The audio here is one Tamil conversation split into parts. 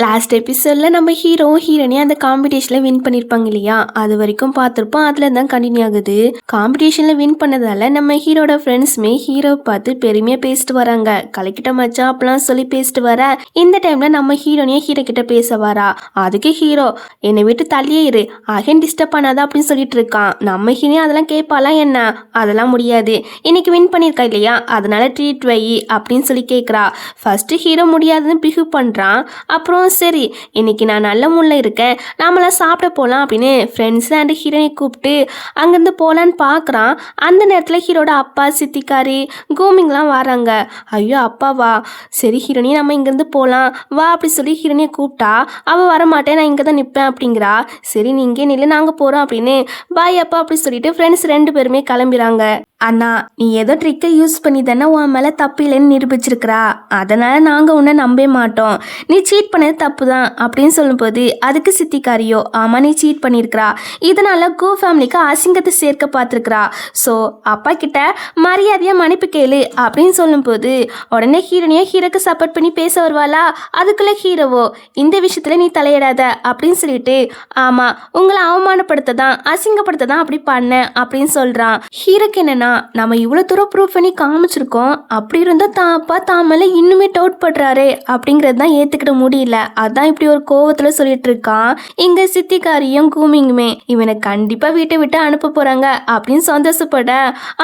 லாஸ்ட் எபிசோடில் நம்ம ஹீரோ ஹீரோனே அந்த காம்படிஷனில் வின் பண்ணியிருப்பாங்க இல்லையா, அது வரைக்கும் பார்த்துருப்போம். அதில் தான் கண்டினியூ ஆகுது. காம்படிஷனில் வின் பண்ணதால நம்ம ஹீரோட ஃப்ரெண்ட்ஸுமே ஹீரோ பார்த்து பெருமையாக பேசிட்டு வராங்க. கலக்கிட்ட மச்சா அப்பெல்லாம் சொல்லி பேசிட்டு வர இந்த டைமில் நம்ம ஹீரோனே ஹீரோ கிட்ட பேச வரா. அதுக்கு ஹீரோ என்னை விட்டு தள்ளியே இரு, அகைன் டிஸ்டர்ப் பண்ணாதா அப்படின்னு சொல்லிட்டு இருக்கான். நம்ம ஹீரோ அதெல்லாம் கேட்பாலாம் என்ன, அதெல்லாம் முடியாது, இன்னைக்கு வின் பண்ணியிருக்கா இல்லையா அதனால ட்ரீட் வை அப்படின்னு சொல்லி கேட்குறா. ஃபர்ஸ்ட் ஹீரோ முடியாதுன்னு பிஹேவ் பண்ணுறான். அப்புறம் சரி இன்னைக்கு நான் நல்ல மூடில் இருக்கேன், நாமெல்லாம் சாப்பிட போகலாம் அப்படின்னு ஃப்ரெண்ட்ஸ் அண்ட் ஹீரோனை கூப்பிட்டு அங்கேருந்து போகலான்னு பார்க்குறான். அந்த நேரத்தில் ஹீரோட அப்பா சித்திக்காரி கோமிங்லாம் வராங்க. ஐயோ அப்பாவா, சரி ஹீரோனி நம்ம இங்கேருந்து போகலாம் வா அப்படி சொல்லி ஹீரோனியை கூப்பிட்டா அவள் வரமாட்டேன், நான் இங்கே தான் நிற்பேன் அப்படிங்கிறா. சரி நீ இங்கே நில்லு நாங்கள் போகிறோம் அப்படின்னு பாய் அப்பா அப்படி சொல்லிட்டு ஃப்ரெண்ட்ஸ் 2 பேருமே கிளம்பிறாங்க. அண்ணா நீ ஏதோ ட்ரிக்கை யூஸ் பண்ணி தானே உன் மேலே தப்பு இல்லைன்னு நிரூபிச்சிருக்கிறா, அதனால் நாங்கள் உன்னை நம்பவே மாட்டோம், நீ சீட் பண்ணது தப்பு தான் அப்படின்னு சொல்லும்போது அதுக்கு சித்திக்காரியோ ஆமாம் நீ சீட் பண்ணியிருக்கிறா, இதனால் கோ ஃபேமிலிக்கு அசிங்கத்தை சேர்க்க பார்த்துருக்குறா, ஸோ அப்பா கிட்ட மரியாதையாக மன்னிப்பு கேளு அப்படின்னு சொல்லும்போது உடனே ஹீரோனியோ ஹீரோக்கு சப்போர்ட் பண்ணி பேச வருவாளா. அதுக்குள்ளே ஹீரோவோ இந்த விஷயத்தில் நீ தலையிடாத அப்படின்னு சொல்லிட்டு ஆமாம் உங்களை அவமானப்படுத்த தான் அசிங்கப்படுத்த தான் அப்படி பண்ண அப்படின்னு சொல்கிறான். ஹீரோக்கு என்னன்னா நம்ம இவ்வளோ தூரம் ப்ரூவ் பண்ணி காமிச்சிருக்கோம், அப்படி இருந்தால் தான் அப்பா தான் மேலே இன்னுமே டவுட் பண்றாரு அப்படிங்கிறது தான் ஏற்றுக்கிட முடியல, அதான் இப்படி ஒரு கோவத்தில் சொல்லிட்டு இருக்கான். இங்கே சித்திக்காரியும் கூமிங்குமே இவனை கண்டிப்பாக வீட்டை விட்டு அனுப்ப போகிறாங்க அப்படின்னு சந்தோஷப்பட,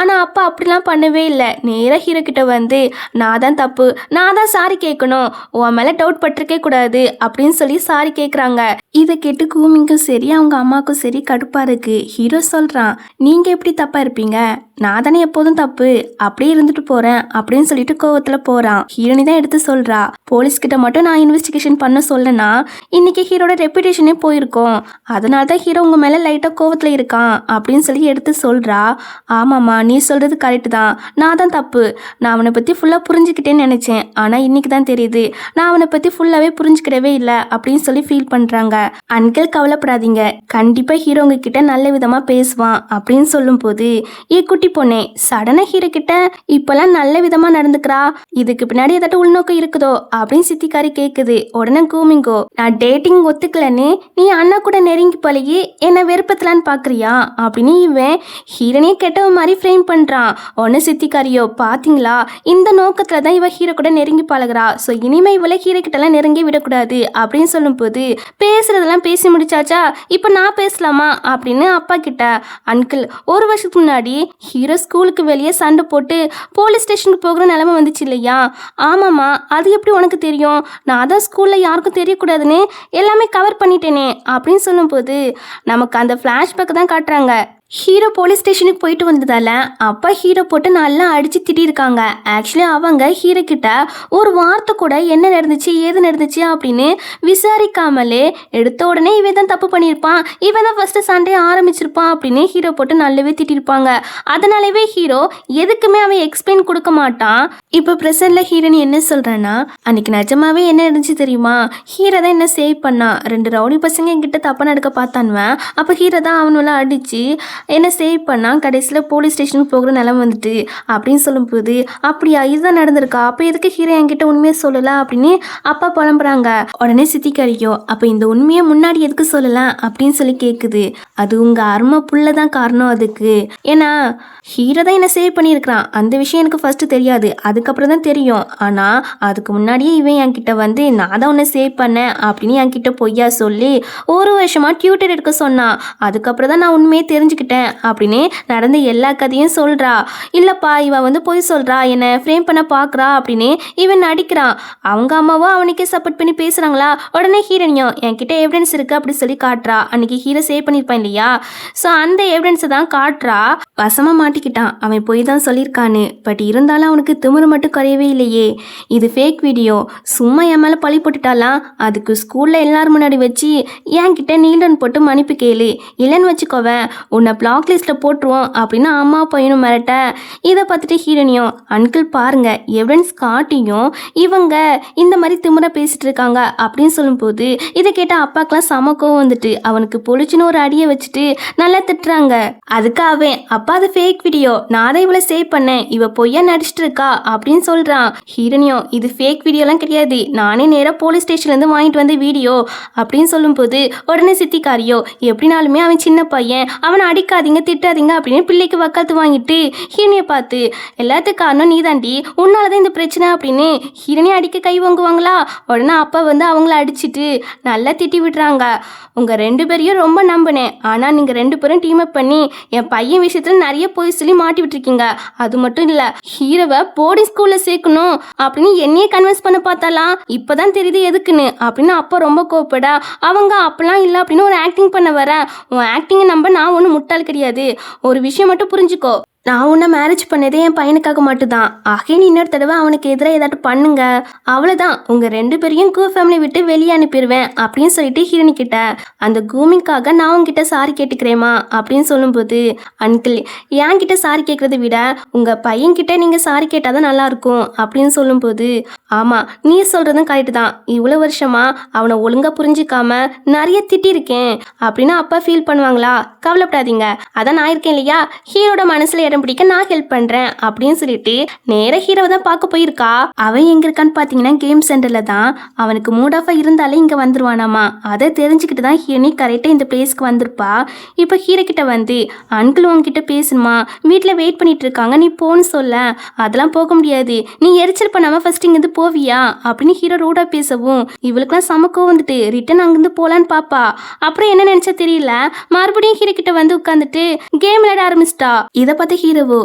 ஆனால் அப்பா அப்படிலாம் பண்ணவே இல்லை. நேராக ஹீரோ கிட்ட வந்து நான் தான் தப்பு, நான் தான் சாரி கேட்கணும், உன் மேலே டவுட் பட்டிருக்கே கூடாது அப்படின்னு சொல்லி சாரி கேட்குறாங்க. இதை கேட்டு கூமிங்கும் சரி அவங்க அம்மாவுக்கும் சரி கடுப்பாக இருக்கு. ஹீரோ சொல்கிறான் நீங்கள் எப்படி தப்பாக இருப்பீங்க, நான் தானே எப்போதும் தப்பு அப்படியே இருந்துட்டு போறேன் அப்படின்னு சொல்லிட்டு கோவத்துல போறான். ஹீரோனி தான் எடுத்து சொல்றா போலீஸ் கிட்ட மட்டும் நான் இன்வெஸ்டிகேஷன் பண்ண சொல்லனா இன்னைக்கு ஹீரோட ரெப்புடேஷனே போயிருக்கோம், அதனால தான் ஹீரோ உங்க மேல லைட்டா கோவத்துல இருக்கான் அப்படின்னு சொல்லி எடுத்து சொல்றா. ஆமாம்மா நீ சொல்றது கரெக்ட் தான், நான் தான் தப்பு, நான் அவனை பத்தி ஃபுல்லா புரிஞ்சுக்கிட்டேன்னு நினைச்சேன், ஆனா இன்னைக்கு தான் தெரியுது நான் அவனை பத்தி ஃபுல்லாவே புரிஞ்சுக்கிடவே இல்லை அப்படின்னு சொல்லி ஃபீல் பண்றாங்க. அன்கிள் கவலைப்படாதீங்க, கண்டிப்பா ஹீரோ உங்ககிட்ட நல்ல விதமா பேசுவான் அப்படின்னு சொல்லும் போது குட்டி பொண்ணே சடனா ஹீரோ கிட்ட இப்பெல்லாம் நல்ல விதமா நடந்துக்கிறா, இதுக்கு பின்னாடி ஏதாட்டும் உள்நோக்கம் இருக்குதோ அப்படின்னு சித்திக்காரி கேக்குது. உடனே கூமிங்கோ நான் டேட்டிங் ஒத்துக்கலன்னு நீ அண்ணா கூட நெருங்கி பழகி என்ன வெறுப்பத்தலான்னு பாக்குறியா அப்படின்னு இவன் ஹீரோனே கெட்டவ மாதிரி ஃப்ரேம் பண்றான். உடனே சித்திக்காரியோ பாத்தீங்களா இந்த நோக்கத்துல தான் இவ ஹீரோ கூட நெருங்கி பழகுறா, ஸோ இனிமே இவளை ஹீரோ கிட்ட எல்லாம் நெருங்கி விடக்கூடாது அப்படின்னு சொல்லும் போது பேசுறதெல்லாம் பேசி முடிச்சாச்சா இப்ப நான் பேசலாமா அப்படின்னு அப்பா கிட்ட. அங்கிள் ஒரு வருஷத்துக்கு முன்னாடி ஹீரோ ஸ்கூலுக்கு வெளியே சண்டை போட்டு போலீஸ் ஸ்டேஷனுக்கு போகிற நிலைமை வந்துச்சு இல்லையா. ஆமாம்மா அது எப்படி உனக்கு தெரியும், நான் தான் ஸ்கூலில் யாருக்கும் தெரியக்கூடாதுன்னு எல்லாமே கவர் பண்ணிட்டேனே அப்படின்னு சொல்லும்போது நமக்கு அந்த ஃப்ளாஷ்பேக் தான் காட்டுறாங்க. ஹீரோ போலீஸ் ஸ்டேஷனுக்கு போயிட்டு வந்ததால அப்பா ஹீரோ போட்டு நல்லா அடிச்சு திட்டிருக்காங்க. ஆக்சுவலி அவங்க ஹீரோ கிட்ட ஒரு வார்த்தை கூட என்ன நடந்துச்சு ஏது நடந்துச்சு அப்படின்னு விசாரிக்காமலே எடுத்த உடனே இவன் தான் தப்பு பண்ணியிருப்பான், இவன் தான் ஃபர்ஸ்ட் சண்டையை ஆரம்பிச்சிருப்பான் அப்படின்னு ஹீரோ போட்டு நல்லாவே திட்டிருப்பாங்க. அதனாலவே ஹீரோ எதுக்குமே அவன் எக்ஸ்பிளைன் கொடுக்க மாட்டான். இப்போ ப்ரெசன்ட்ல ஹீரோனி என்ன சொல்றான்னா அன்னைக்கு நிஜமாவே என்ன நடந்துச்சு தெரியுமா, ஹீரோ தான் என்ன சேவ் பண்ணா, 2 ரவுடி பசங்க என்கிட்ட தப்பா நடக்க பார்த்தானுவன், அப்போ ஹீரோ தான் அவனோட அடிச்சு என்ன சேவ் பண்ணால் கடைசியில் போலீஸ் ஸ்டேஷனுக்கு போகிற நிலம் வந்துட்டு அப்படின்னு சொல்லும்போது அப்படியா இதுதான் நடந்திருக்கா, அப்போ எதுக்கு ஹீரோ என்கிட்ட உண்மையை சொல்லலாம் அப்படின்னு அப்பா புலம்புறாங்க. உடனே சித்திக்காரியோ அப்போ இந்த உண்மையை முன்னாடி எதுக்கு சொல்லலாம் அப்படின்னு சொல்லி கேட்குது. அது உங்கள் அருமை புள்ள தான் காரணம் அதுக்கு, ஏன்னா ஹீரோ தான் என்ன சேவ் பண்ணியிருக்கிறான், அந்த விஷயம் எனக்கு ஃபர்ஸ்ட் தெரியாது, அதுக்கப்புறம் தான் தெரியும், ஆனால் அதுக்கு முன்னாடியே இவன் என்கிட்ட வந்து நான் தான் உன்னை சேவ் பண்ணேன் அப்படின்னு என்கிட்ட பொய்யா சொல்லி 1 வருஷமா டியூட்டர் எடுக்க சொன்னான், அதுக்கப்புறம் தான் நான் உண்மையே தெரிஞ்சுக்கிட்டேன் அப்படின்னு நடந்த எல்லா கதையும் சொல்றா. இல்லப்பா இவன் வந்து போய் சொல்றா, என்ன ஃப்ரேம் பண்ண பாக்குறா அப்படின்னு இவன் நடிக்கிறான். அவங்க அம்மாவும் அவனுக்கே சப்போர்ட் பண்ணி பேசுறாங்களா. உடனே ஹீரோனியும் என்கிட்ட எவிடன்ஸ் இருக்கு அப்படி சொல்லி காட்டுறா. அன்னைக்கு ஹீரோ சேவ் பண்ணியிருப்பான் இல்லையா, ஸோ அந்த எவிடன்ஸை தான் காட்டுறா. வசமா மாட்டிக்கிட்டான், அவன் போய் தான் சொல்லியிருக்கான்னு, பட் இருந்தாலும் அவனுக்கு திமிரு மட்டும் குறையவே இல்லையே, இது ஃபேக் வீடியோ, சும்மா என் மேலே பழி போட்டுட்டாலாம், அதுக்கு ஸ்கூல்ல எல்லாரும் முன்னாடி வச்சு என்கிட்ட நீல்டன் போட்டு மன்னிப்பு கேளு, இல்லைன்னு வச்சுக்கோவேன் உன்னை பிளாக் லிஸ்ட்டில் போட்டுருவோம் அப்படின்னு அம்மா பையனும் மிரட்ட. இதை பார்த்துட்டு ஹீரோனியும் அங்கிள் பாருங்க எவிடன்ஸ் காட்டியும் இவங்க இந்த மாதிரி திமிர பேசிட்டு இருக்காங்க அப்படின்னு சொல்லும்போது இதை கேட்ட அப்பாக்கெல்லாம் சமக்கம் வந்துட்டு அவனுக்கு பொழிச்சுன்னு ஒரு அடியை வச்சுட்டு நல்லா திட்டுறாங்க. அதுக்காகவே அப்பா அது ஃபேக் வீடியோ, நான் தான் இவளை சேவ் பண்ணேன், இவ பொய்யா நடிச்சிட்டு இருக்கா அப்படின்னு சொல்றான். ஹீரோனியோ இது ஃபேக் வீடியோலாம் கிடையாது, நானே நேராக போலீஸ் ஸ்டேஷன்லேருந்து வாங்கிட்டு வந்த வீடியோ அப்படின்னு சொல்லும்போது உடனே சித்திக்காரியோ எப்படினாலுமே அவன் சின்ன பையன், அவனை அடிக்காதீங்க திட்டாதீங்க அப்படின்னு பிள்ளைக்கு வக்காலத்து வாங்கிட்டு ஹீரோனியை பார்த்து எல்லாத்துக்கும் காரணம் நீ தாண்டி, உன்னாலதான் இந்த பிரச்சனை அப்படின்னு ஹீரோனியை அடிக்க கை வாங்குவாங்களா. உடனே அப்பா வந்து அவங்கள அடிச்சுட்டு நல்லா திட்டி விடுறாங்க. உங்க 2 பேரையும் ரொம்ப நம்பினேன், ஆனா நீங்க 2 பேரும் டீம் அப் பண்ணி என் பையன் விஷயத்துல நிறைய போய் சொல்லி மாட்டி விட்டுருக்கீங்க. அது மட்டும் இல்ல, ஹீரோவை போர்டிங் ஸ்கூல்ல சேர்க்கணும் அப்படின்னு என்னையே கன்வின்ஸ் பண்ண பார்த்தாலாம், இப்பதான் தெரியுது எதுக்குன்னு அப்படின்னு அப்பா ரொம்ப கோவப்பட அவங்க அப்பெல்லாம் இல்லை அப்படின்னு ஒரு ஆக்டிங் பண்ண வர, உன் ஆக்டிங்கை நம்ப நான் ஒன்றும் முட்டாள் கிடையாது, ஒரு விஷயம் மட்டும் புரிஞ்சுக்கோ, நான் உன்னை மேரேஜ் பண்ணதே என் பையனுக்காக மட்டும்தான். ஆகே நீ இன்னொரு தடவை அவனுக்கு எதிராக ஏதாட்டும் பண்ணுங்க, அவ்வளோதான், உங்கள் 2 பேரையும் கூ ஃபேமிலி விட்டு வெளியே அனுப்பிடுவேன் அப்படின்னு சொல்லிட்டு ஹீரோனி கிட்ட அந்த கூமிங்காக நான் உங்ககிட்ட சாரி கேட்டுக்கிறேமா அப்படின்னு சொல்லும்போது, அங்கிள் என்கிட்ட சாரி கேட்குறத விட உங்கள் பையன்கிட்ட நீங்கள் சாரி கேட்டால் தான் நல்லாயிருக்கும் அப்படின்னு சொல்லும்போது, ஆமாம் நீ சொல்கிறதும் கரெக்டு தான், இவ்வளோ வருஷமா அவனை ஒழுங்காக புரிஞ்சிக்காம நிறைய திட்டிருக்கேன் அப்படின்னு அப்பா ஃபீல் பண்ணுவாங்களா, கவலைப்படாதீங்க, அதான் நான் இருக்கேன் இல்லையா, ஹீரோட மனசில் இடம் பிடிக்க நான் ஹெல்ப் பண்றேன் அப்படின்னு சொல்லிட்டு நேர ஹீரோவை தான் பார்க்க போயிருக்கா. அவன் எங்க இருக்கான்னு பாத்தீங்கன்னா கேம் சென்டர்ல தான். அவனுக்கு மூட் ஆஃபா இருந்தாலே இங்க வந்துருவானாமா. அதை தெரிஞ்சுக்கிட்டு தான் ஹீரோனி கரெக்டா இந்த பிளேஸ்க்கு வந்திருப்பா. இப்ப ஹீரோ கிட்ட வந்து அங்கிள் உன்கிட்ட பேசணுமா, வீட்டுல வெயிட் பண்ணிட்டு இருக்காங்க, நீ போன்னு சொல்ல, அதெல்லாம் போக முடியாது, நீ எரிச்சல் பண்ணாம ஃபர்ஸ்ட் இங்கிருந்து போவியா அப்படின்னு ஹீரோ ரூடா பேசவும் இவளுக்குலாம் சமக்கம் வந்துட்டு ரிட்டன் அங்கிருந்து போலான்னு பாப்பா. அப்புறம் என்ன நினைச்சா தெரியல, மறுபடியும் ஹீரோ கிட்ட வந்து உட்காந்துட்டு கேம் விளையாட ஆரம்பிச்சிட்டா. இதை பார்த்து ஹீரோவோ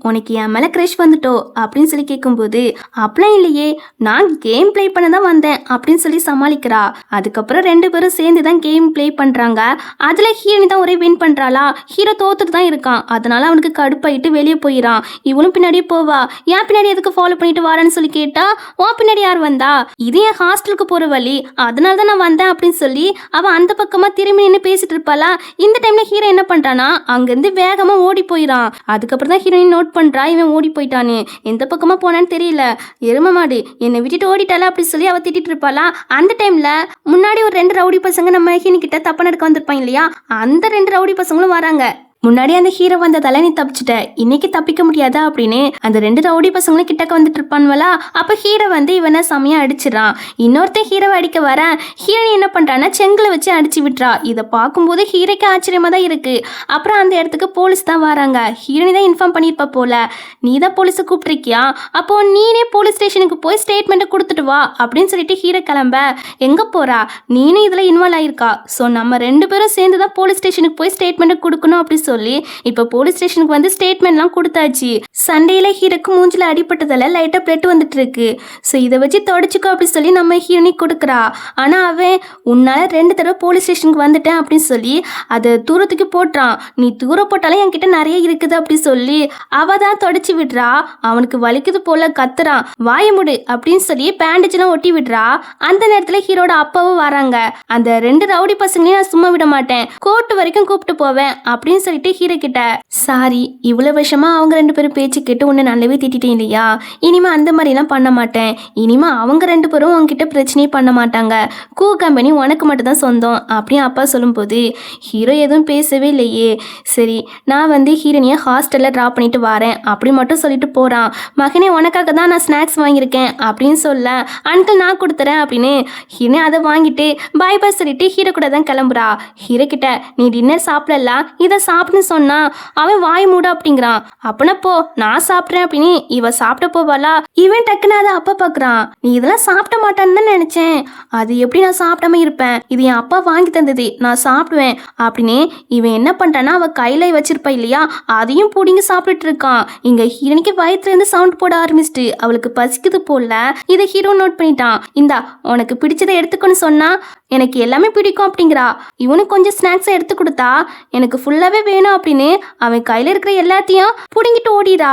உனக்கு என் மேல கிரஷ் வந்துட்டோ அப்படின்னு சொல்லி கேட்கும்போது, அப்பலாம் இல்லையே, நான் கேம் பிளே பண்ண தான் வந்தேன் அப்படின்னு சொல்லி சமாளிக்கிறா. அதுக்கப்புறம் 2 பேரும் சேர்ந்து தான் கேம் பிளே பண்றாங்க. அதுல ஹீரோனி தான் ஒரே வின் பண்றாளா, ஹீரோ தோத்துட்டு தான் இருக்கான். அதனால அவனுக்கு கடுப்பாயிட்டு வெளியே போயிடான். இவளும் பின்னாடியே போவா. ஏன் பின்னாடி எதுக்கு ஃபாலோ பண்ணிட்டு வாரான்னு சொல்லி கேட்டா, உன் பின்னாடி யார் வந்தா, இது என் ஹாஸ்டலுக்கு போற வழி, அதனால தான் நான் வந்தேன் அப்படின்னு சொல்லி அவன் அந்த பக்கமா திரும்பி நின்று பேசிட்டு இருப்பாளா. இந்த டைம்ல ஹீரோ என்ன பண்றானா, அங்கிருந்து வேகமா ஓடி போயிடான். அதுக்கப்புறம் தான் ஹீரோயின் நோட் பண்றா, இவன் ஓடி போயிட்டானே, எந்த பக்கமா போனான்னு தெரியல, எரும மாடு என்னை விட்டுட்டு ஓடிட்டால அப்படி சொல்லி அவ திட்டிட்டு இருப்பாளா. அந்த டைம்ல முன்னாடி ஒரு 2 ரவுடி பசங்க நம்ம ஹீரோனி கிட்ட தப்பா நடக்க வந்திருப்பாங்க இல்லையா, அந்த 2 ரவுடி பசங்களும் வராங்க. முன்னாடி அந்த ஹீரோ வந்ததால நீ தப்பிச்சிட்ட, இன்னைக்கு தப்பிக்க முடியாதா அப்படின்னு அந்த 2 ரவுடி பசங்களும் கிட்டக்க வந்துட்டு இருப்பான்வலா. அப்ப ஹீரோ வந்து இவனை செமையா அடிச்சிடறான். இன்னொருத்தன் ஹீரோவை அடிக்க வர ஹீரோனி என்ன பண்றான்னா செங்கலை வச்சு அடிச்சு விட்டுறா. இதை பார்க்கும்போது ஹீரோக்கு ஆச்சரியமா தான் இருக்கு. அப்புறம் அந்த இடத்துக்கு போலீஸ் தான் வராங்க. ஹீரோனி தான் இன்ஃபார்ம் பண்ணியிருப்பா போல, நீ தான் போலீஸை கூப்பிட்டுருக்கியா, அப்போ நீனே போலீஸ் ஸ்டேஷனுக்கு போய் ஸ்டேட்மெண்ட்டை கொடுத்துட்டு வா அப்படின்னு சொல்லிட்டு ஹீரோ கிளம்ப எங்க போறா, நீனும் இதுல இன்வால்வ் ஆயிருக்கா, ஸோ நம்ம 2 பேரும் சேர்ந்து தான் போலீஸ் ஸ்டேஷனுக்கு போய் ஸ்டேட்மெண்ட்டை கொடுக்கணும் அப்படி சொல்லி இப்ப போலீஸ் ஸ்டேஷனுக்கு வந்து ஸ்டேட்மெண்ட்லாம் கொடுத்தாச்சு. சண்டையில ஹீரோக்கு மூஞ்சில அடிபட்டதால லைட்டா பிளட் வந்துட்டு இருக்கு. ஸோ இதை வச்சு தொடச்சிக்கோ அப்படி சொல்லி நம்ம ஹீரோனி கொடுக்குறா. ஆனா அவன் உன்னால 2 தடவை போலீஸ் ஸ்டேஷனுக்கு வந்துட்டேன் அப்படின்னு சொல்லி அதை தூரத்துக்கு போட்டுறான். நீ தூரம் போட்டாலும் என்கிட்ட நிறைய இருக்குது அப்படி சொல்லி அவ தான் தொடச்சி விடுறா. அவனுக்கு வலிக்குது போல கத்துறான், வாய முடு அப்படின்னு சொல்லி பேண்டேஜ் எல்லாம் ஒட்டி விடுறா. அந்த நேரத்துல ஹீரோட அப்பாவும் வராங்க. அந்த 2 ரவுடி பசங்களையும் நான் சும்மா விட மாட்டேன், கோர்ட்டு வரைக்கும் கூப்பிட்டு போவேன் அப்படின்னு சொல்லிட்டு ஹீரோ கிட்ட, சாரி இவ்வளவு வருஷமா அவங்க 2 பேரும் பேச்சு கேட்டு உன்னை நல்லாவே திட்டிட்டேன் இல்லையா, இனிமே அந்த மாதிரி எல்லாம் பண்ண மாட்டேன், இனிமே அவங்க 2 பேரும் உங்ககிட்ட பிரச்சனையே பண்ண மாட்டாங்க, கூ கம்பெனி உனக்கு மட்டும் தான் சொந்தம் அப்படின்னு அப்பா சொல்லும்போது ஹீரோ எதுவும் பேசவே இல்லையே. சரி நான் வந்து ஹீரோனியை ஹாஸ்டல்ல ட்ராப் பண்ணிட்டு வரேன் அப்படி மட்டும் சொல்லிட்டு போறான். மகனே உனக்காக தான் நான் ஸ்நாக்ஸ் வாங்கியிருக்கேன் அப்படின்னு சொல்ல, அங்கிள் நான் கொடுத்துறேன் அப்படின்னு ஹீரோனி அதை வாங்கிட்டு பாய் பாய் சொல்லிட்டு ஹீரோ கூட தான் கிளம்புறா. ஹீரோ கிட்ட நீ டின்னர் சாப்பிடலாம், இதை சாப்பிட்டு சொன்னா அவன் வாய் மூட அப்படிங்கிறான். அப்பனா போ நான் சாப்பிட்றேன் அப்படின்னு இவ சாப்பிட்ட போவாளா. இவன் டக்குன்னு அதை அப்பா பாக்குறான். நீ இதெல்லாம் சாப்பிட மாட்டான்னு தான் நினைச்சேன், அது எப்படி நான் சாப்பிடாம இருப்பேன், இது என் அப்பா வாங்கி தந்தது நான் சாப்பிடுவேன் அப்படின்னு இவன் என்ன பண்றான்னா அவ கையில வச்சிருப்பா இல்லையா, அதையும் பிடிங்கி சாப்பிட்டுட்டு இருக்கான். இங்க ஹீரோனிக்கு வயிற்றுல இருந்து சவுண்ட் போட ஆரம்பிச்சிட்டு அவளுக்கு பசிக்குது போல. இதை ஹீரோ நோட் பண்ணிட்டான். இந்தா உனக்கு பிடிச்சதை எடுத்துக்கணும்னு சொன்னா எனக்கு எல்லாமே பிடிக்கும் அப்படிங்கிறா. இவனுக்கு கொஞ்சம் ஸ்நாக்ஸை எடுத்து கொடுத்தா எனக்கு ஃபுல்லாவே வேணும் அப்படின்னு அவன் கையில இருக்கிற எல்லாத்தையும் புடுங்கிட்டு ஓடிடா.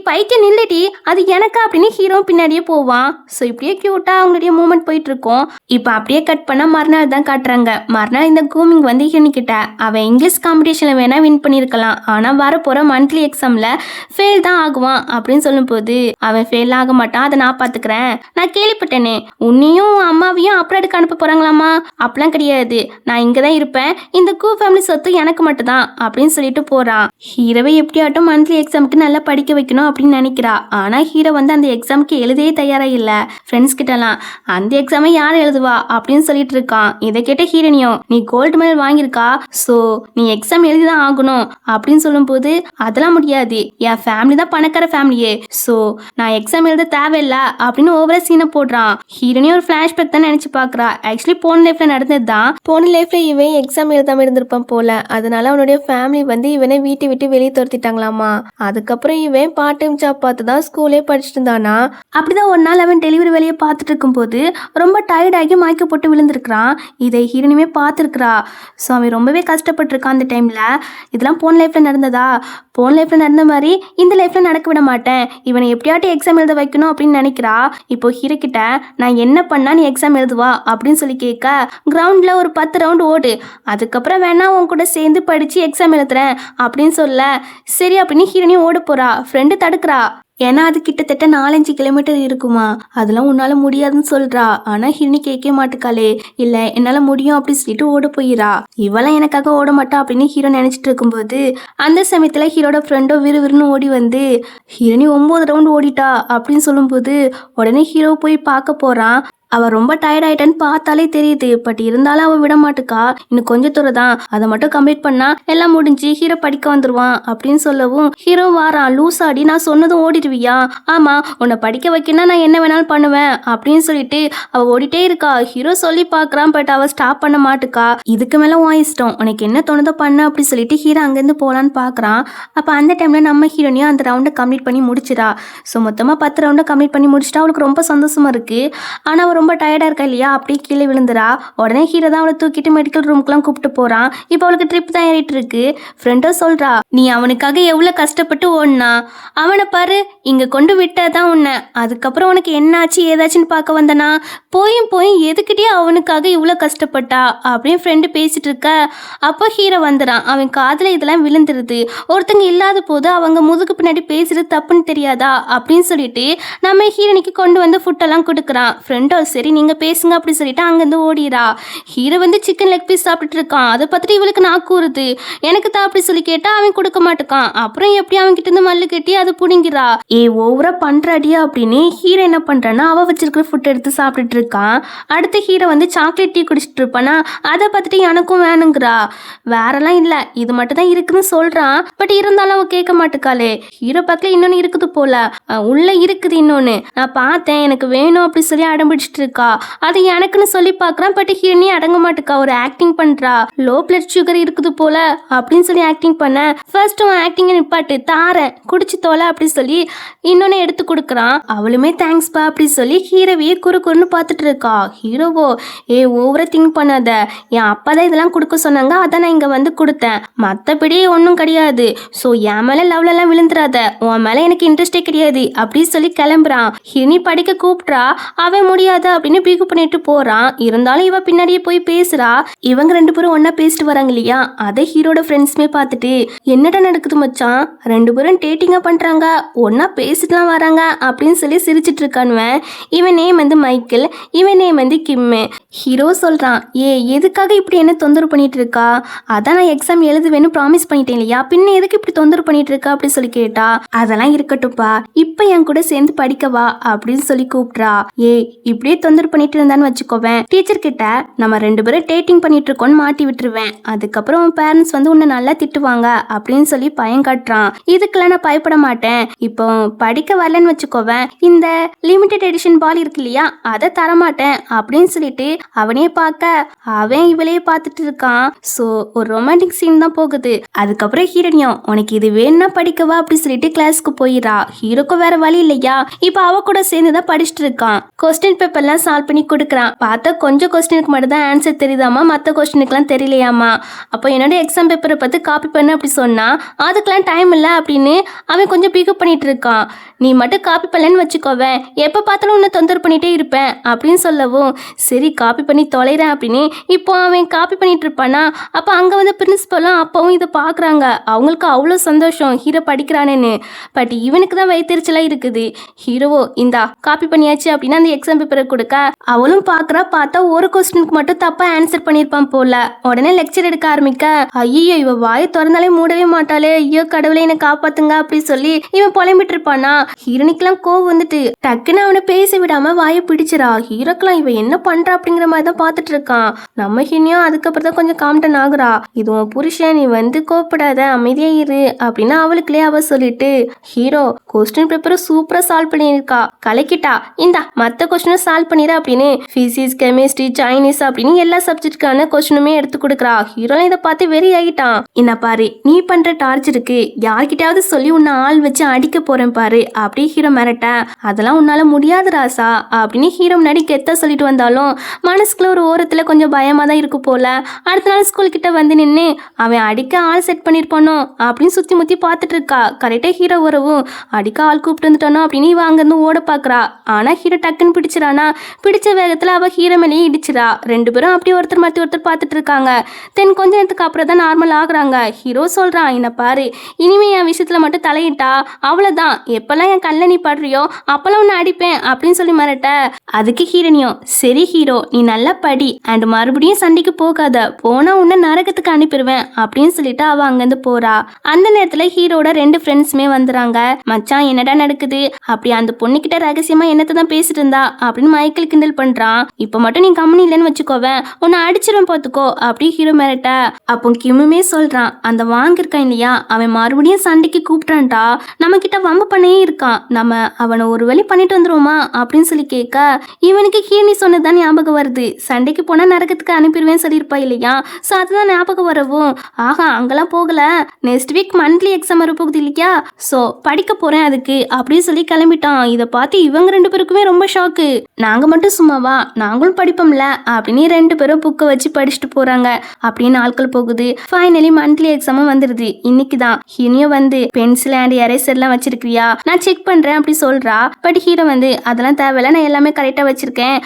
பைத்தியம் நில்லடி, அது எனக்கு அப்படின்னு ஹீரோ பின்னாடியே போவான். ஸோ இப்படியே கியூட்டா அவங்களுடைய மூமெண்ட் போயிட்டு இருக்கும். இப்போ அப்படியே கட் பண்ண மறுநாள் தான் காட்டுறாங்க. மறுநாள் இந்த கூமிங் வந்து ஹீரோனிக்கிட்ட அவன் இங்கிலீஷ் காம்படிஷன்ல வேணா வின் பண்ணியிருக்கலாம், ஆனா வரப்போற மந்த்லி எக்ஸாம்ல ஃபெயில் தான் ஆகுவான் அப்படின்னு சொல்லும் போது அவன் ஃபெயில் ஆக மாட்டான், அதை நான் பாத்துக்கிறேன், நான் கேள்விப்பட்டேனே உன்னையும் அம்மாவையும் அப்ராடுக்கு அனுப்ப போறாங்களாமா, அப்படிலாம் கிடையாது, நான் இங்கே தான் இருப்பேன், இந்த ஃபேமிலி சொத்து எனக்கு மட்டும்தான் அப்படின்னு சொல்லிட்டு போகிறான். ஹீரோவை எப்படியாட்டும் மந்த்லி எக்ஸாமுக்கு நல்லா படிக்க வைக்கணும் அப்படின்னு நினைக்கிறா. ஆனால் ஹீரோ வந்து அந்த எக்ஸாமுக்கு எழுதவே தயாராக இல்லை. ஃப்ரெண்ட்ஸ் கிட்டலாம் அந்த எக்ஸாமை யார் எழுதுவா அப்படின்னு சொல்லிட்டு இருக்கான். இதை கேட்ட ஹீரோனியும், நீ கோல்டு மெடல் வாங்கியிருக்கா, ஸோ நீ எக்ஸாம் எழுதி தான் ஆகணும் அப்படின்னு சொல்லும்போது, அதெல்லாம் முடியாது, என் ஃபேமிலி தான் பணக்கார ஃபேமிலியே, ஸோ நான் எக்ஸாம் எழுத தேவையில்லை அப்படின்னு ஓவரா சீனை போடுறான். ஹீரோனியும் ஒரு ஃபிளாஷ்பேக் தான் நினைச்சு பார்க்குறா. ஆக்சுவலி போன லைஃப்ல நடந்தது தான். போன லைஃப்ல இவன் எக்ஸாம் எழுதாம இருந்திருப்பான் போல. அதனால அவனுடைய ஃபேமிலி வந்து இவனை வீட்டை விட்டு வெளியே துரத்திட்டாங்களாமா. அதுக்கப்புறம் இவன் பார்ட் டைம் ஜாப் பார்த்து தான் ஸ்கூலே படிச்சுட்டு இருந்தானா. அப்படிதான் ஒரு நாள் அவன் டெலிவரி வேலையை பார்த்துட்டு இருக்கும்போது ரொம்ப டயர்டாகி மயக்க போட்டு விழுந்திருக்கிறான். இதை ஹீரோனியுமே பார்த்துருக்குறா. ஸோ அவன் ரொம்பவே கஷ்டப்பட்டிருக்கான் அந்த டைமில். இதெல்லாம் போன லைஃப்பில் நடந்ததா? போன லைஃப்பில் நடந்த மாதிரி இந்த லைஃப்பில் நடக்க விட மாட்டேன், இவனை எப்படியாட்டும் எக்ஸாம் எழுத வைக்கணும் அப்படின்னு நினைக்கிறா. இப்போ ஹீரோ கிட்ட, நான் என்ன பண்ணா நீ எக்ஸாம் எழுதுவா அப்படின்னு சொல்லி கேட்க, கிரவுண்டில் ஒரு 10 ரவுண்ட் ஓடு, அதுக்கப்புறம் வேணா உன் கூட சேர்ந்து படித்து எக்ஸாம் எழுதுறேன் அப்படின்னு சொல்ல, சரி அப்படின்னு ஹீரோனியும் ஓட போகிறா. ஃப்ரெண்டு தடுக்கிறா. ஏன்னா அது கிட்டத்தட்ட 4-5 கிலோமீட்டர் இருக்குமா. அதெல்லாம் உன்னால முடியாதுன்னு சொல்றா. ஆனா ஹிரணி கேட்க மாட்டுக்காளே. இல்ல என்னால முடியும் அப்படின்னு சொல்லிட்டு ஓட போயிரா. இவெல்லாம் எனக்காக ஓட மாட்டா அப்படின்னு ஹீரோ நினைச்சிட்டு இருக்கும்போது, அந்த சமயத்துல ஹீரோட ஃப்ரெண்டோ விறுவிறுன்னு ஓடி வந்து, ஹிரணி 9 ரவுண்ட் ஓடிட்டா அப்படின்னு சொல்லும்போது உடனே ஹீரோ போய் பார்க்க போறான். அவள் ரொம்ப டயர்ட் ஆயிட்டான்னு பார்த்தாலே தெரியுது. பட் இருந்தாலும் அவள் விட மாட்டுக்கா. இன்னும் கொஞ்சம் தூரம் தான், அதை மட்டும் கம்ப்ளீட் பண்ணா எல்லாம் முடிஞ்சு ஹீரோ படிக்க வந்துருவான் அப்படின்னு சொல்லவும், ஹீரோ வாரான். லூசாடி, நான் சொன்னதும் ஓடிடுவியா? ஆமா, உன்னை படிக்க வைக்கணும்னா நான் என்ன வேணாலும் பண்ணுவேன் அப்படின்னு சொல்லிட்டு அவள் ஓடிட்டே இருக்கா. ஹீரோ சொல்லி பார்க்குறான். பட் அவள் ஸ்டாப் பண்ண மாட்டுக்கா. இதுக்கு மேலே உன் இஷ்டம், உனக்கு என்ன தோணுதோ பண்ண அப்படின்னு சொல்லிட்டு ஹீரோ அங்கேருந்து போகலான்னு பார்க்குறான். அப்போ அந்த டைமில் நம்ம ஹீரோனியும் அந்த ரவுண்டை கம்ப்ளீட் பண்ணி முடிச்சிடா. ஸோ மொத்தமாக 10 ரவுண்டை கம்ப்ளீட் பண்ணி முடிச்சிட்டா. அவளுக்கு ரொம்ப சந்தோஷமா இருக்கு. ஆனால் அவள் ரொம்ப டயர்டாக இருக்கா இல்லையா, அப்படியே கீழே விழுந்துரா. உடனே ஹீரோ தான் அவளை தூக்கிட்டு மெடிக்கல் ரூமுக்குலாம் கூப்பிட்டு போகிறான். இப்போ அவளுக்கு ட்ரிப் தான் ஏறிட்டு இருக்கு. ஃப்ரெண்டோ சொல்கிறா, நீ அவனுக்காக எவ்வளோ கஷ்டப்பட்டு ஓடனா, அவனை பாரு இங்கே கொண்டு விட்டதான் உன்னை, அதுக்கப்புறம் உனக்கு என்னாச்சு ஏதாச்சுன்னு பார்க்க வந்தனா, போயும் எதுக்கிட்டே அவனுக்காக இவ்வளோ கஷ்டப்பட்டா அப்படின்னு ஃப்ரெண்டு பேசிட்டு இருக்க. அப்போ ஹீரோ வந்துடான். அவன் காதில் இதெல்லாம் விழுந்துருது. ஒருத்தங்க இல்லாத போது அவங்க முதுகு பின்னாடி பேசுறது தப்புன்னு தெரியாதா அப்படின்னு சொல்லிட்டு நம்ம ஹீரோனிக்கு கொண்டு வந்து ஃபுட்டெல்லாம் கொடுக்குறான். ஃப்ரெண்டோ சரி நீங்கள் பேசுங்க அப்படி சொல்லிட்டு அங்கேருந்து ஓடிடா. ஹீரோ வந்து சிக்கன் லெக் பீஸ் சாப்பிட்டுட்டு இருக்கான். அதை பார்த்துட்டு இவளுக்கு நாக்கு ஊறுது. எனக்கு தான் அப்படி சொல்லி கேட்டால் அவன் கொடுக்க மாட்டுக்கான். அப்புறம் எப்படி அவன் கிட்ட இருந்து மல்லு கட்டி அதை புடிங்கிறா. ஓவரா பண்றாடியா அப்படின்னு ஹீரோ என்ன பண்றான்னா, அவ வச்சிருக்கிற ஃபுட் எடுத்து சாப்பிட்டுட்டு இருக்கான். அடுத்து ஹீரோ வந்து சாக்லேட் டீ குடிச்சிட்டு இருப்பானா, அதை பார்த்துட்டு எனக்கும் வேணுங்கிறா. வேறெல்லாம் இல்லை, இது மட்டும் தான் இருக்குன்னு சொல்றான். பட் இருந்தாலும் அவ கேட்க மாட்டுக்காளே. ஹீரோ பக்கத்துல இன்னொன்னு இருக்குது போல, உள்ள இருக்குது இன்னொன்னு, நான் பார்த்தேன் எனக்கு வேணும் அப்படி சொல்லி அடம்பிடிச்சிட்டு இருக்கா. அது எனக்குன்னு சொல்லி பார்க்குறான். பட் ஹீரோனி அடங்க மாட்டுக்கா. ஒரு ஆக்டிங் பண்றா. லோ பிளட் சுகர் இருக்குது போல அப்படின்னு சொல்லி ஆக்டிங் பண்ண, ஃபர்ஸ்ட் உன் ஆக்டிங்கை நிப்பாட்டு, தாரேன் குடிச்சு தோலை அப்படி சொல்லி இன்னொன்னு எடுத்து கொடுக்குறான். அவளுமே தேங்க்ஸ் பா அப்படி சொல்லி ஹீரோவையே குறுன்னு பார்த்துட்டு இருக்கா. ஹீரோவோ, ஓவரா திங்க் பண்ணாத, என் அப்பா தான் இதெல்லாம் கொடுக்க சொன்னாங்க, அதான் நான் இங்க வந்து கொடுத்தேன், மற்றபடி ஒன்றும் கிடையாது. ஸோ என் மேலே லவ்லெல்லாம் விழுந்துடாத, உன் மேலே எனக்கு இன்ட்ரெஸ்டே கிடையாது அப்படின்னு சொல்லி கிளம்புறான். ஹிரணி படிக்க கூப்பிட்றா. அவன் முடியாத அப்படின்னு பிகு பண்ணிட்டு போறான். இருந்தாலும் இவ பின்னாடியே போய் பேசுறா. இவங்க 2 பேரும் ஒன்னா பேசிட்டு வராங்க இல்லையா, அதை ஹீரோட ஃப்ரெண்ட்ஸுமே பார்த்துட்டு, என்னடா நடக்குது மச்சான், 2 பேரும் டேட்டிங்கா பண்றாங்க, ஒன்னா பேசிட்டுலாம் வராங்க அப்படின்னு சொல்லி சிரிச்சிட்டு இருக்கானுவன். இவன் நேம் வந்து மைக்கேல், இவன் நேம் வந்து கிம்மு. ஹீரோ சொல்றான், எதுக்காக இப்படி என்ன தொந்தரவு பண்ணிட்டு இருக்கா, அதான் நான் எக்ஸாம் எழுதுவேன்னு ப்ராமிஸ் பண்ணிட்டேன் இல்லையா, பின்ன எதுக்கு இப்படி தொந்தரவு பண்ணிட்டு இருக்கா அப்படி சொல்லி கேட்டா. அதெல்லாம் இருக்கட்டும்ப்பா, இப்ப என் கூட சேர்ந்து படிக்கவா அப்படின்னு சொல்லி கூப்பிட்றா. இப்படியே தொந்தரவு பண்ணிட்டு இருந்தான்னு வச்சுக்கோவேன், டீச்சர் கிட்ட நம்ம 2 பேரும் டேட்டிங் பண்ணிட்டு இருக்கோன்னு மாட்டி விட்டுருவேன், அதுக்கப்புறம் உன் பேரண்ட்ஸ் வந்து உன்னை நல்லா திட்டுவாங்க அப்படின்னு சொல்லி பயம் காட்டுறான். இதுக்கெல்லாம் நான் பயப்பட மாட்டேன், இப்போ படிக்க வரலன்னு வச்சுக்கோவேன், இந்த லிமிடெட் எடிஷன் பால் இருக்கு இல்லையா, அதை தரமாட்டேன் அப்படின்னு சொல்லிட்டு அவனே பார்க்க அவன் இவளையே பார்த்துட்டு இருக்கான். ஸோ ஒரு ரொமான்டிக் சீன் தான் போகுது. அதுக்கப்புறம் ஹீரோனியும், உனக்கு இது வேணும்னா படிக்கவா அப்படி சொல்லிட்டு கிளாஸ்க்கு போயிடா. ஹீரோக்கும் வேற வழி இல்லையா, இப்போ அவ கூட சேர்ந்துதான் படிச்சுட்டு இருக்கான். கொஸ்டின் பேப்பர்லாம் சால்வ் பண்ணி கொடுக்குறான். பார்த்தா கொஞ்சம் கொஸ்டினுக்கு மட்டும் தான் ஆன்சர் தெரியுதாமா, மற்ற கொஸ்டினுக்குலாம் தெரியலையாமா. அப்போ என்னோட எக்ஸாம் பேப்பரை பார்த்து காப்பி பண்ணு அப்படி சொன்னா, அதுக்கெல்லாம் டைம் இல்லை அப்படின்னு அவன் கொஞ்சம் பிக்கப் பண்ணிட்டு இருக்கான். நீ மட்டும் காப்பி பண்ணலன்னு வச்சுக்கோவேன், எப்போ பார்த்தாலும் உன்னை தொந்தரவு பண்ணிட்டே இருப்பேன் அப்படின்னு சொல்லவும், சரி காப்பி பண்ணி தொலைறேன் அப்படின்னு இப்போ அவன் காப்பி பண்ணிட்டு இருப்பானா. அப்போ அங்கே வந்து பிரின்சிபலும் அப்பவும் இதை பார்க்குறாங்க. அவங்களுக்கு அவ்வளோ சந்தோஷம் ஹீரோ படிக்கிறானேன்னு. பட் இவனுக்கு தான் வயிற்றுச்சலாக இருக்குது. ஹீரோவோ, இந்தா காப்பி பண்ணியாச்சு அப்படின்னு அந்த எக்ஸாம் பேப்பரை கொடுக்க அவளும் பார்த்தா ஒரு கொஸ்டினுக்கு மட்டும் தப்பா ஆன்சர் பண்ணிருப்பான் போல. உடனே லெக்சர் எடுக்க ஆரம்பிக்க, ஐயோ இவ வாயை திறந்தாலே மூடவே மாட்டாளே, ஐயோ கடவுளை என்ன காப்பாத்துங்க அப்படி சொல்லி இவன் புலம்பிட்டு இருப்பானா. ஹீரோனிக்கெல்லாம் கோவம் வந்துட்டு டக்குன்னு அவனை பேச விடாம வாயை பிடிச்சிரா. ஹீரோக்கெல்லாம் இவ என்ன பண்றா அப்படிங்கிற மாதிரி தான் பாத்துட்டு இருக்கான். நம்ம ஹீரோயும் அதுக்கப்புறம் தான் கொஞ்சம் காம்டன் ஆகுறா. இது உன் புருஷன், நீ வந்து கோப்படாத, அமைதியா இரு அப்படின்னு அவளுக்குள்ளே அவ சொல்லிட்டு, ஹீரோ கொஸ்டின் பேப்பரை சூப்பரா சால்வ் பண்ணியிருக்கா, கலக்கிட்டா, இந்த மற்ற கொஸ்டினும் சால்வ் பண்ணிடு அப்படின்னு பிசிக்ஸ், கெமிஸ்ட்ரி, சைனீஸ் அப்படின்னு எல்லா சப்ஜெக்டுக்கான கொஸ்டினுமே எடுத்து கொடுக்குறா. ஹீரோ இதை பார்த்து வெறி ஆகிட்டான். என்ன பாரு, நீ பண்ற டார்ச்சருக்கு யார்கிட்டயாவது சொல்லி உன்னை ஆள் வச்சு அடிக்க போறேன் பாரு அப்படி ஹீரோ மிரட்ட. அதெல்லாம் உன்னால முடியாது ராசா அப்படின்னு ஹீரோ முன்னாடி கெத்த சொல்லிட்டு வந்தாலும் மனசுக்குள்ள ஒரு ஓரத்துல கொஞ்சம் பயமா தான் இருக்கு போல. அடுத்த நாள் ஸ்கூல் கிட்ட வந்து நின்று அவன் அடிக்க ஆள் செட் பண்ணிருப்பானோ அப்படின்னு சுத்தி முத்தி பார்த்துட்டு இருக்கா. கரெக்டா ஹீரோ வரவும் அடிக்க ஆள் கூப்பிட்டு வந்துட்டானோ அப்படின்னு இவ அங்கிருந்து ஓட பாக்குறா. ஆனா ஹீரோ டக்குன்னு பிடிச்சிடானா. பிடிச்ச வேகத்துல அவ ஹீரோ மேலேயே இடிச்சிடா. ரெண்டு பேரும் அப்படியே ஒருத்தர் மாத்தி ஒருத்தர் பார்த்துட்டு இருக்காங்க. தென் கொஞ்ச நேரத்துக்கு அப்புறம் தான் நார்மல் ஆகுறாங்க. ஹீரோ சொல்றான், என்ன பாரு, இனிமே என் விஷயத்துல மட்டும் தலையிட்டா அவ்வளவுதான், எப்பெல்லாம் என் கல்ல நீ படுறியோ அப்பெல்லாம் உன்னை அடிப்பேன் அப்படின்னு சொல்லி மிரட்ட. அதுக்கு ஹீரோனியும், சரி ஹீரோ நீ நல்லா படி அண்ட் மறுபடியும் சண்டைக்கு போகாத, போனா உன்னை நரகத்துக்கு அனுப்பிடுவேன் அப்படின்னு சொல்லிட்டு அவ அங்கிருந்து போறா. அந்த நேரத்துல ஹீரோட ரெண்டு ஃப்ரெண்ட்ஸுமே வந்துறாங்க. மச்சான் என்னடா நடக்குது, அப்படி அந்த பொண்ணுகிட்ட ரகசியமா என்னத்தை தான் பேசிட்டு இருந்தா அப்படின்னு மைக்கேல் கிண்டல் பண்றான். இப்ப மட்டும் நீ கம்மனி இல்லைன்னு வச்சுக்கோவேன், உன்னை அடிச்சிடும் பார்த்துக்கோ அப்படி ஹீரோ மிரட்ட. அப்போ கிம்முமே சொல்றான், அந்த வாங்கிருக்கான் இல்லையா அவன் மறுபடியும் சண்டைக்கு கூப்பிட்டான்டா, நம்ம கிட்ட வம்பு பண்ணே இருக்கான், நம்ம அவனை ஒரு வழி பண்ணிட்டு வந்துருவோமா அப்படின்னு சொல்லி கேட்க, இவனுக்கு ஹீரோனி சொன்னதுதான் ஞாபகம் வருது. சண்டைக்கு போனா நரகத்துக்கு அனுப்பிடுவேன் சொல்லியிருப்பா இல்லையா, ஸோ அதுதான் ஞாபகம் வரவும், ஆஹா அங்கெல்லாம் போகல, நெக்ஸ்ட் வீக் மந்த்லி எக்ஸாம் வர போகுது இல்லையா, ஸோ படிக்க போறேன் அதுக்கு அப்படின்னு சொல்லி கிளம்பிட்டான். இதை பார்த்து இவங்க ரெண்டு பேருக்குமே ரொம்ப ஷாக்கு. நாங்க மட்டும் சும்மாவா, நாங்களும் படிப்போம்ல அப்படின்னு ரெண்டு பேரும் புக்கை வச்சு படிச்சுட்டு போறாங்க. அப்படின்னு நாட்கள் போகுது. ஃபைனலி மந்த்லி எக்ஸாமும் வந்துருது. இன்னைக்கு தான் ஹீரோ வந்து பென்சில் அண்ட் எரேசர்லாம் வச்சிருக்கியா, நான் செக் பண்றேன் அப்படி சொல்றா. பட் ஹீரோ வந்து அதெல்லாம் தேவையில்ல, நான் எல்லாமே கரெக்டா வச்சிருக்கேன்,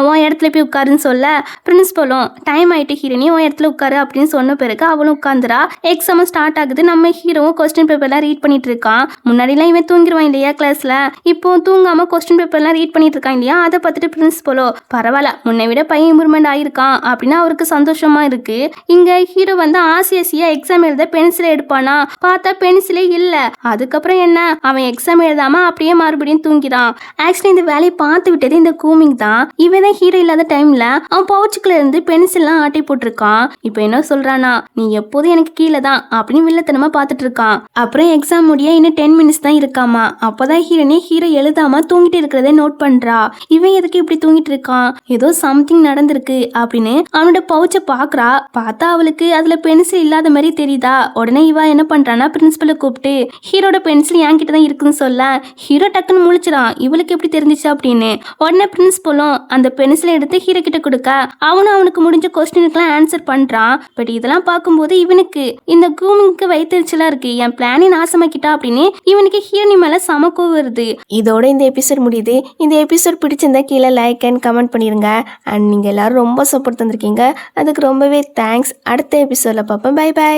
உன் இடத்துல போய் உட்காருன்னு சொல்ல, பிரின்சிபலும் டைம் ஆயிட்டு ஹீரோனி உன் இடத்துல உட்காரு அப்படின்னு சொன்ன பிறகு அவளும் உட்காந்துரா. எக்ஸாமும் ஸ்டார்ட் ஆகுது. நம்ம ஹீரோவும் கொஸ்டின் பேப்பர்லாம் ரீட் பண்ணிட்டு இருக்கான். முன்னாடிலாம் இவன் தூங்கிடுவான் இல்லையா கிளாஸ்ல, இப்போ தூங்காம கொஸ்டின் பேப்பர்லாம் ரீட் பண்ணிட்டு இருக்கான் இல்லையா. அதை பார்த்துட்டு பிரின்சிபலோ, பரவாயில்ல முன்னை விட பையன் இம்ப்ரூவ்மெண்ட் ஆயிருக்கான் அப்படின்னு அவருக்கு சந்தோஷமா இருக்கு. இங்க ஹீரோ வந்து ஆசியா எக்ஸாம் எழுத பென்சில் எடுப்பானா, பார்த்தா பென்சிலே இல்ல. அதுக்கப்புறம் என்ன, அவன் எக்ஸாம் எழுதாம அப்படியே மறுபடியும் தூங்கிறான். ஆக்சுவலி இந்த வேலையை பார்த்து விட்டது இந்த கூமிங் தான். இவன் தான் ஹீரோ இல்லாத டைம்ல அவன் பவுச்சுக்குள்ள இருந்து பென்சில்லாம் ஆட்டி போட்டிருக்கான். இப்போ என்ன சொல்றானா, நீ எப்போதும் எனக்கு கீழே தான் அப்படின்னு வில்லத்தனமா பார்த்துட்டு இருக்கான். அப்புறம் எக்ஸாம் முடிய இன்னும் 10 மினிட்ஸ் தான் இருக்காமா. அப்பதான் ஹீரோ எழுதாம தூங்கிட்டு இருக்கிறத நோட் பண்றா. இவன் எதுக்கு இப்படி தூங்கிட்டு இருக்கான், ஏதோ சம்திங் நடந்திருக்கு அப்படின்னு அவனோட பவுச்சை பாக்குறா. பார்த்தா அவளுக்கு அதுல பென்சில் இல்லாத மாதிரி தெரியுதா. உடனே இவ என்ன பண்றானா, பிரின்சிபலை கூப்பிட்டு ஹீரோட பென்சில் என்கிட்ட தான் இருக்குன்னு சொல்ல, ஹீரோ டக்குன்னு முழிச்சிடான், இவளுக்கு எப்படி தெரிஞ்சிச்சு அப்படின்னு. உடனே பிரின்சிபலும் அந்த பென்சிலை எடுத்து ஹீரோ கிட்ட கொடுக்க, அவனுக்கு முடிஞ்ச கொஸ்டினுக்குலாம் ஆன்சர் பண்றான். பட் இதெல்லாம் பார்க்கும்போது இவனுக்கு இந்த கூமிங்க்கு வைத்தறிச்சலா இருக்கு, என் பிளானே நாசமாக்கிட்டா அப்படின்னு இவனுக்கு ஹீரோனி மேல சமக்கோ வருது. இதோட இந்த எபிசோட் முடியுது. இந்த எபிசோட் பிடிச்சிருந்தா கீழே லைக் அண்ட் கமெண்ட் பண்ணிருங்க. அண்ட் நீங்க எல்லாரும் ரொம்ப சப்போர்ட் தந்திருக்கீங்க, அதுக்கு ரொம்பவே தேங்க்ஸ். அடுத்த எபிசோட்ல பார்ப்போம். Bye by.